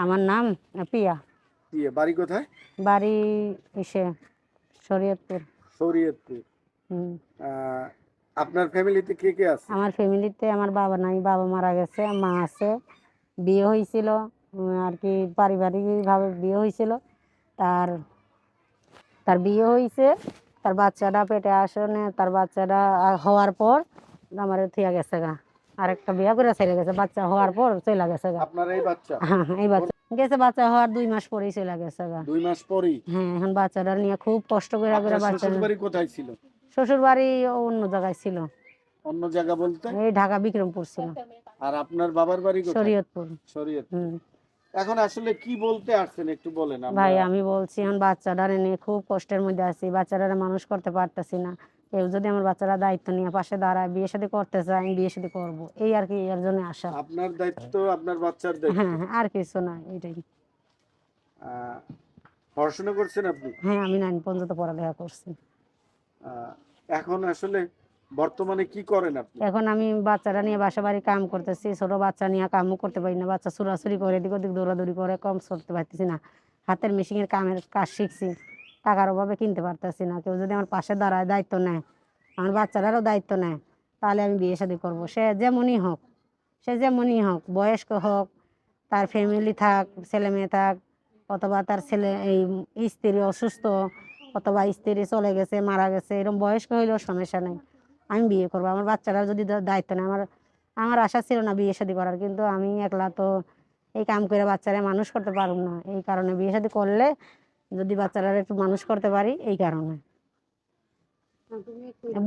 আমার নাম পিয়া। পিয়া, বাড়ি কোথায়? বাড়ি ইসে শরীয়তপুর। শরীয়তপুর। হুম। আপনার ফ্যামিলিতে কে কে আছে? আমার ফ্যামিলিতে আমার বাবা নাই, বাবা মারা গেছে, মা আছে। বিয়ে হয়েছিল আর কি পারিবারিকভাবে বিয়ে হয়েছিল। তার তার বিয়ে হয়েছে, তার বাচ্চাটা পেটে আসনে, তার বাচ্চাটা হওয়ার পর আমার থিয়া গেছে গা। আরেকটা বিয়ে করে ছেড়ে গেছে, বাচ্চা হওয়ার পর চলে গেছে গা। আপনার এই বাচ্চা? হ্যাঁ, এই বাচ্চা গেছে, বাচ্চা হওয়ার 2 মাস পরেই চলে গেছে গা। 2 মাস পরেই? হ্যাঁ, এখন বাচ্চাটা নিয়ে খুব কষ্ট করে আপনার বাচ্চা। শ্বশুর বাড়ি কোথায় ছিল? শ্বশুর বাড়ি অন্য জায়গায় ছিল, অন্য জায়গা বলতে? এই ঢাকা বিক্রমপুর ছিল। আর আপনার বাবার বাড়ি কোথায়? শরীয়তপুর। শরীয়তপুর। হুম। এখন আসলে কি বলতে আসছেন একটু বলেন। ভাই আমি বলছি এখন বাচ্চাটা নিয়ে খুব কষ্টের মধ্যে আছি, বাচ্চাটা মানুষ করতে পারতেছি না। কেউ যদি আমার বাচ্চারা দায়িত্ব নিয়ে পাশে দাঁড়ায়, বিয়ে শাদী করতে চায়, আমি বিয়ে শাদী করবো, এই আর কি, এর জন্য আসা। আপনার দায়িত্ব, আপনার বাচ্চার দায়িত্ব। হ্যাঁ হ্যাঁ, আর কিছু না, এটাই। পড়াশোনা করছেন আপনি? হ্যাঁ, আমি 9 পর্যন্ত পড়ালেখা করছি। এখন আসলে বর্তমানে কি করেন আপনি? এখন আমি বাচ্চারা নিয়ে বাসা বাড়ি কাম করতেছি, ছোট বাচ্চা নিয়ে কামও করতে পারি না, বাচ্চা চুরাচুরি করে, এদিক ওদিক দৌড়াদৌড়ি করে, কম করতে পারতেছি না। হাতের মেশিনের কাজ শিখছি, টাকার অভাবে কিনতে পারতেছি না। কেউ যদি আমার পাশে দাঁড়ায়, দায়িত্ব নেয়, আমার বাচ্চারারও দায়িত্ব নেয়, তাহলে আমি বিয়ে শাদী করবো। সে যেমনই হোক, বয়স্ক হোক, তার ফ্যামিলি থাক, ছেলে মেয়ে থাক, অথবা তার ছেলে এই স্ত্রী অসুস্থ, অথবা স্ত্রী চলে গেছে, মারা গেছে, এরকম বয়স্ক হইলেও সমস্যা নেই, আমি বিয়ে করবো। আমার বাচ্চারা যদি দায়িত্ব নেয়, আমার আশা ছিল না বিয়ে শাদী করার, কিন্তু আমি একলা তো এই কাম করে বাচ্চারা মানুষ করতে পারব না। এই কারণে বিয়ে শাদী করলে যদি বাচ্চারা একটু মানুষ করতে পারি, এই কারণে।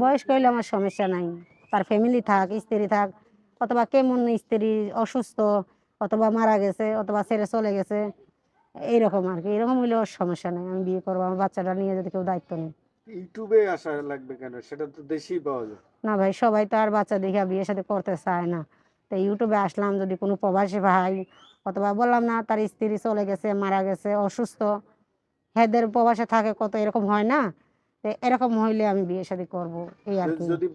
বয়স্ক হইলে আমার সমস্যা নাই, তার ফ্যামিলি থাক, স্ত্রী থাক, অথবা কেমন স্ত্রী অসুস্থ, অথবা মারা গেছে, অথবা ছেড়ে চলে গেছে, এইরকম আর কি, এরকম হইলেও সমস্যা নেই, আমি বিয়ে করবো। আমার বাচ্চাটা নিয়ে যদি কেউ দায়িত্ব নেই। ইউটিউবে আসা লাগবে কেন? সেটা তো দেশেই পাওয়া যায়। না ভাই, সবাই তো আর বাচ্চা দেখে বিয়ে শাদী করতে চায় না। তো ইউটিউবে আসলাম, যদি কোনো প্রবাসী ভাই, অথবা বললাম না তার স্ত্রী চলে গেছে, মারা গেছে, অসুস্থ, হেদের প্রবাসে থাকে কত, এরকম হয় না? তো এরকম হইলে আমি বিয়ে শাদী করবো, এই আর কি। যদি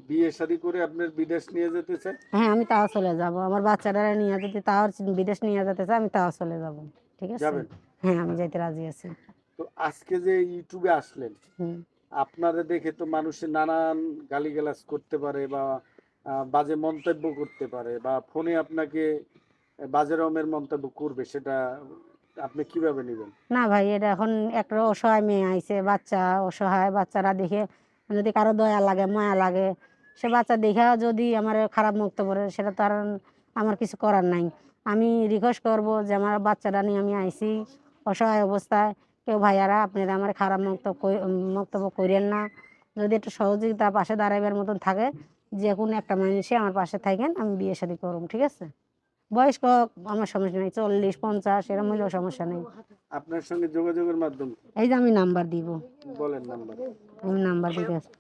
বিয়ে শাদী করে আপনার বিদেশ নিয়ে যেতে চায়? হ্যাঁ, আমি তাও চলে যাব। আমার বাচ্চারা নিয়ে যদি তাও বিদেশ নিয়ে যেতে চায়, আমি তাও চলে যাব। ঠিক আছে? যাবেন? হ্যাঁ, আমি যাইতে রাজি আছি। তো আজকে যে ইউটিউবে আসলেন, হুম। আপনারা দেখে তো মানুষের নানান গালিগালাজ করতে পারে, বা বাজে মন্তব্য করতে পারে, বা ফোনে আপনাকে বাজে রকমের মন্তব্য করবে, সেটা আপনি কিভাবে নেবেন? না ভাই, এটা এখন একটা অসহায় মেয়ে আইছে, বাচ্চা অসহায়, বাচ্চারা দেখে যদি কারো দয়া লাগে, মায়া লাগে, সে বাচ্চা দেখে যদি আমার খারাপ মন্তব্য করে, সেটা তো আর আমার কিছু করার নাই। আমি রিকোয়েস্ট করব যে আমার বাচ্চাটা নিয়ে আমি আইছি অসহায় অবস্থায়, কেউ ভাইয়ারা আপনারা আমার খারাপ মন্তব্য করেন না। যদি একটু সহযোগিতা পাশে দাঁড়াইবার মতন থাকে, যে কোনো একটা মানুষে আমার পাশে থাকেন, আমি বিয়ে শাদী করব। ঠিক আছে? বয়স্ক আমার সমস্যা নেই, 40-50 এরকম হইলেও সমস্যা নেই। আপনার সঙ্গে যোগাযোগের মাধ্যম? এই যে আমি নাম্বার দিব, বলেন নাম্বার। আমি নাম্বার দিতে আছি।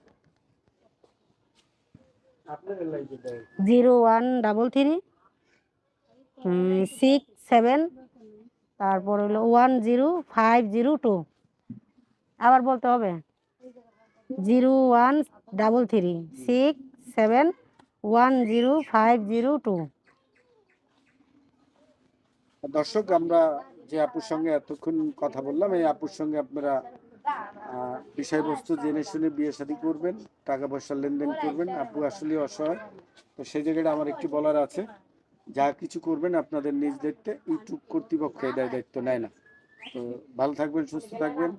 আপনাদের লাইফে দেয় 0133 67, তারপর হলো 10502। আবার বলতে হবে, 0133 67 10502। দর্শক, আমরা যে আপুর সঙ্গে এতক্ষণ কথা বললাম, এই আপুর সঙ্গে আপনারা বিষয়বস্তু জেনে শুনে বিয়ে শাদী করবেন, টাকা পয়সা লেনদেন করবেন। আপু আসলে অসহায়, তো সেই জায়গাটা আমার একটু বলার আছে। যা কিছু করবেন আপনাদের নিজ দায়িত্বে, ইউটিউব কর্তৃপক্ষ এটার দায়িত্ব নেয় না। তো ভালো থাকবেন, সুস্থ থাকবেন,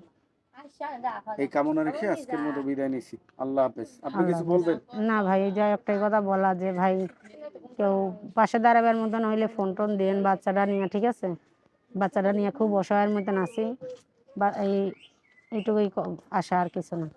এই কামনা রেখে আজকের মতো বিদায় নিছি। আল্লাহ হাফেজ। আপনি কিছু বলবেন? না ভাই, এই যে একটাই কথা বলা, যে ভাই কেউ পাশে দাঁড়াবার মতন হইলে ফোন টোন দেন বাচ্চাটা নিয়ে। ঠিক আছে? বাচ্চাটা নিয়ে খুব অসহায়ের মতন আছি, বা এইটুকুই আশা, আর কিছু না।